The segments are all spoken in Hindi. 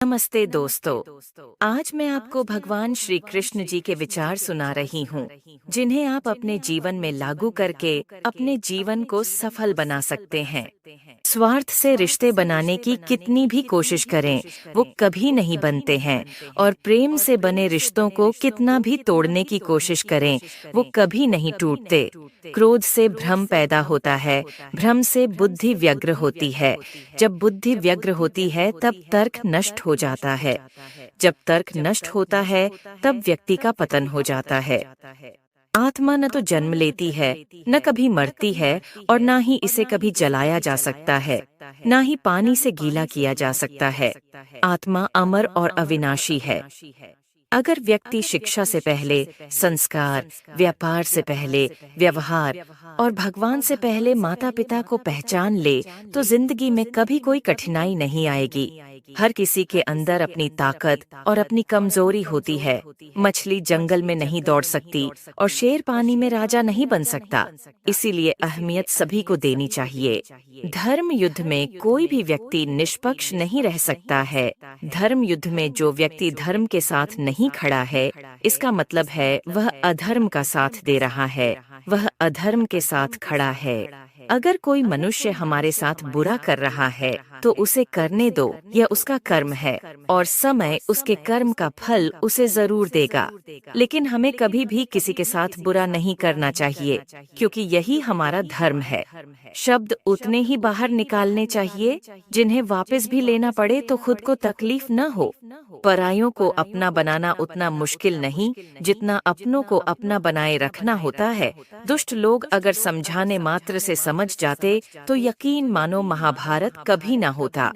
नमस्ते दोस्तों। आज मैं आपको भगवान श्री कृष्ण जी के विचार सुना रही हूँ, जिन्हें आप अपने जीवन में लागू करके अपने जीवन को सफल बना सकते हैं। स्वार्थ से रिश्ते बनाने की कितनी भी कोशिश करें, वो कभी नहीं बनते हैं, और प्रेम से बने रिश्तों को कितना भी तोड़ने की कोशिश करें, वो कभी नहीं टूटते। क्रोध से भ्रम पैदा होता है, भ्रम से बुद्धि व्यग्र होती है, जब बुद्धि व्यग्र होती है तब तर्क नष्ट हो जाता है, जब तर्क नष्ट होता है तब व्यक्ति का पतन हो जाता है। आत्मा न तो जन्म लेती है, न कभी मरती है, और न ही इसे कभी जलाया जा सकता है, न ही पानी से गीला किया जा सकता है। आत्मा अमर और अविनाशी है। अगर व्यक्ति शिक्षा से पहले संस्कार, व्यापार से पहले व्यवहार और भगवान से पहले माता पिता को पहचान ले, तो जिंदगी में कभी कोई कठिनाई नहीं आएगी। हर किसी के अंदर अपनी ताकत और अपनी कमजोरी होती है। मछली जंगल में नहीं दौड़ सकती और शेर पानी में राजा नहीं बन सकता, इसीलिए अहमियत सभी को देनी चाहिए। धर्म युद्ध में कोई भी व्यक्ति निष्पक्ष नहीं रह सकता है। धर्म युद्ध में जो व्यक्ति धर्म के साथ नहीं खड़ा है, इसका मतलब है वह अधर्म का साथ दे रहा है, वह अधर्म के साथ खड़ा है। अगर कोई मनुष्य हमारे साथ बुरा कर रहा है तो उसे करने दो, यह उसका कर्म है और समय उसके कर्म का फल उसे जरूर देगा। लेकिन हमें कभी भी किसी के साथ बुरा नहीं करना चाहिए, क्योंकि यही हमारा धर्म है। शब्द उतने ही बाहर निकालने चाहिए जिन्हें वापस भी लेना पड़े तो खुद को तकलीफ न हो। परायों को अपना बनाना उतना मुश्किल नहीं जितना अपनों को अपना बनाए रखना होता है। दुष्ट लोग अगर समझाने मात्र से समझ जाते तो यकीन मानो महाभारत कभी न होता।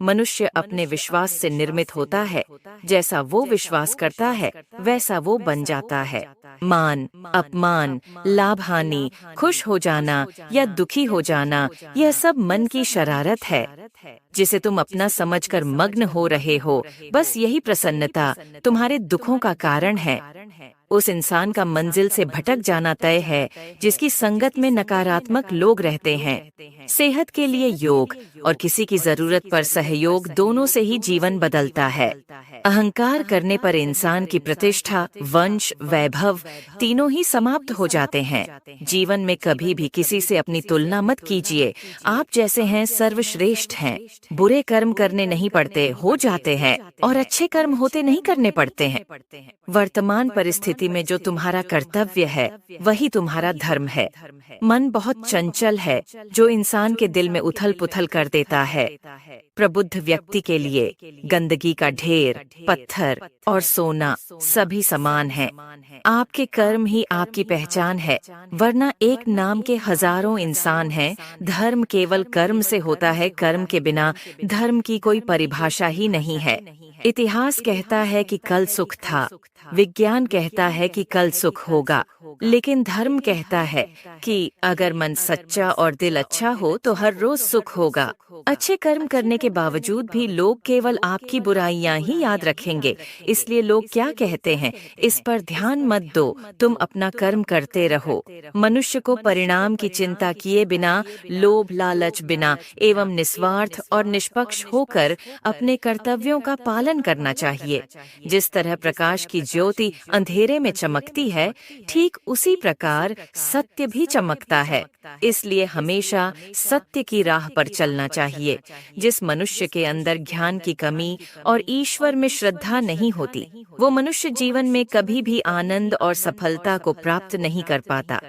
मनुष्य अपने विश्वास से निर्मित होता है, जैसा वो विश्वास करता है वैसा वो बन जाता है। मान, अपमान, लाभ हानि, खुश हो जाना या दुखी हो जाना, यह सब मन की शरारत है, जिसे तुम अपना समझकर मग्न हो रहे हो। बस यही प्रसन्नता तुम्हारे दुखों का कारण है। उस इंसान का मंजिल से भटक जाना तय है जिसकी संगत में नकारात्मक लोग रहते हैं। सेहत के लिए योग और किसी की जरूरत पर सहयोग दोनों से ही जीवन बदलता है। अहंकार करने पर इंसान की प्रतिष्ठा, वंश, वैभव तीनों ही समाप्त हो जाते हैं। जीवन में कभी भी किसी से अपनी तुलना मत कीजिए। आप जैसे हैं सर्वश्रेष्ठ हैं। बुरे कर्म करने नहीं पड़ते, हो जाते हैं, और अच्छे कर्म होते नहीं करने पड़ते हैं। वर्तमान परिस्थिति में जो तुम्हारा कर्तव्य है वही तुम्हारा धर्म है। मन बहुत चंचल है, जो इंसान के दिल में उथल पुथल कर देता है। प्रबुद्ध व्यक्ति के लिए गंदगी का ढेर, पत्थर और सोना सभी समान हैं। आपके कर्म ही आपकी पहचान है, वरना एक नाम के हजारों इंसान हैं। धर्म केवल कर्म से होता है, कर्म के बिना धर्म की कोई परिभाषा ही नहीं है। इतिहास कहता है कि कल सुख था, विज्ञान कहता है कि कल सुख होगा, लेकिन धर्म कहता है कि अगर मन सच्चा और दिल अच्छा हो तो हर रोज सुख होगा। अच्छे कर्म करने के बावजूद भी लोग केवल आपकी बुराइयां ही याद रखेंगे, इसलिए लोग क्या कहते हैं इस पर ध्यान मत दो, तुम अपना कर्म करते रहो। मनुष्य को परिणाम की चिंता किए बिना, लोभ लालच बिना एवं निस्वार्थ और निष्पक्ष होकर अपने कर्तव्यों का पालन करना चाहिए। जिस तरह प्रकाश की ज्योति अंधेरे में चमकती है, ठीक उसी प्रकार सत्य भी चमकता है। इसलिए हमेशा सत्य की राह पर चलना चाहिए। जिस मनुष्य के अंदर ज्ञान की कमी और ईश्वर में श्रद्धा नहीं होती, वो मनुष्य जीवन में कभी भी आनंद और सफलता को प्राप्त नहीं कर पाता।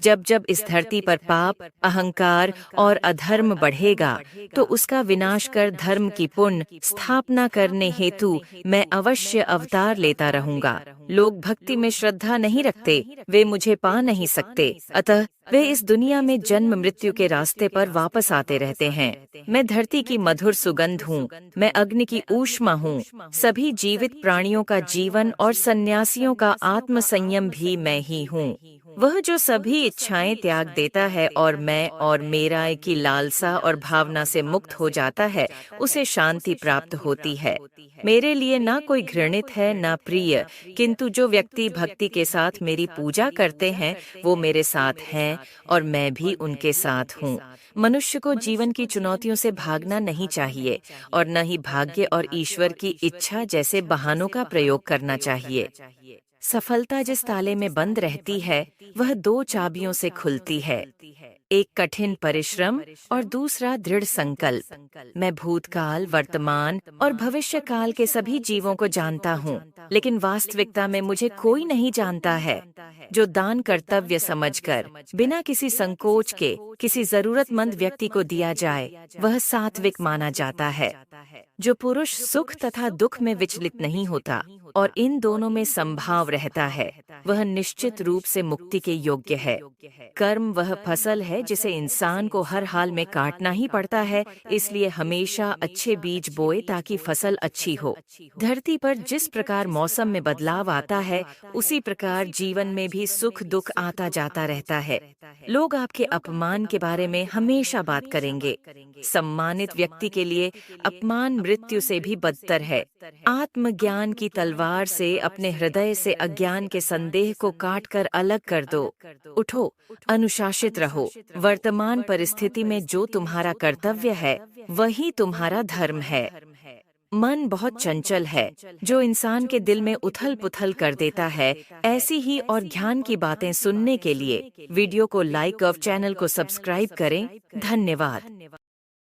जब जब इस धरती पर पाप, अहंकार और अधर्म बढ़ेगा, तो उसका विनाश कर धर्म की पुण्य स्थापना करने हेतु मैं अवश्य अवतार लेता रहूंगा। लोग भक्ति में श्रद्धा नहीं रखते, वे मुझे पा नहीं सकते, अतः वे इस दुनिया में जन्म मृत्यु के रास्ते पर वापस आते रहते हैं। मैं धरती की मधुर सुगंध हूँ, मैं अग्नि की ऊष्मा हूँ। सभी जीवित प्राणियों का जीवन और सन्यासियों का आत्म संयम भी मैं ही हूँ। वह जो सभी इच्छाएं त्याग देता है और मैं और मेरा की लालसा और भावना से मुक्त हो जाता है, उसे शांति प्राप्त होती है। मेरे लिए ना कोई घृणित है ना प्रिय, किंतु जो व्यक्ति भक्ति के साथ मेरी पूजा करते हैं वो मेरे साथ हैं और मैं भी उनके साथ हूँ। मनुष्य को जीवन की चुनौतियों से भागना नहीं चाहिए और न ही भाग्य और ईश्वर की इच्छा जैसे बहानों का प्रयोग करना चाहिए। सफलता जिस ताले में बंद रहती है, वह दो चाबियों से खुलती है, एक कठिन परिश्रम और दूसरा दृढ़ संकल्प। मैं भूतकाल, वर्तमान और भविष्य काल के सभी जीवों को जानता हूँ, लेकिन वास्तविकता में मुझे कोई नहीं जानता है। जो दान कर्तव्य समझकर बिना किसी संकोच के किसी जरूरतमंद व्यक्ति को दिया जाए, वह सात्विक माना जाता है। जो पुरुष सुख तथा दुख में विचलित नहीं होता और इन दोनों में संभाव रहता है, वह निश्चित रूप से मुक्ति के योग्य है। कर्म वह फसल है जिसे इंसान को हर हाल में काटना ही पड़ता है, इसलिए हमेशा अच्छे बीज बोए ताकि फसल अच्छी हो। धरती पर जिस प्रकार मौसम में बदलाव आता है, उसी प्रकार जीवन में भी सुख दुख आता जाता रहता है। लोग आपके अपमान के बारे में हमेशा बात करेंगे। सम्मानित व्यक्ति के लिए अपमान मृत्यु से भी बदतर है। आत्मज्ञान की तलवार से अपने हृदय से अज्ञान के संदेह को काटकर अलग कर दो। उठो, अनुशासित रहो। वर्तमान परिस्थिति में जो तुम्हारा कर्तव्य है, वही तुम्हारा धर्म है। मन बहुत चंचल है, जो इंसान के दिल में उथल पुथल कर देता है। ऐसी ही और ज्ञान की बातें सुनने के लिए वीडियो को लाइक और चैनल को सब्सक्राइब करें। धन्यवाद।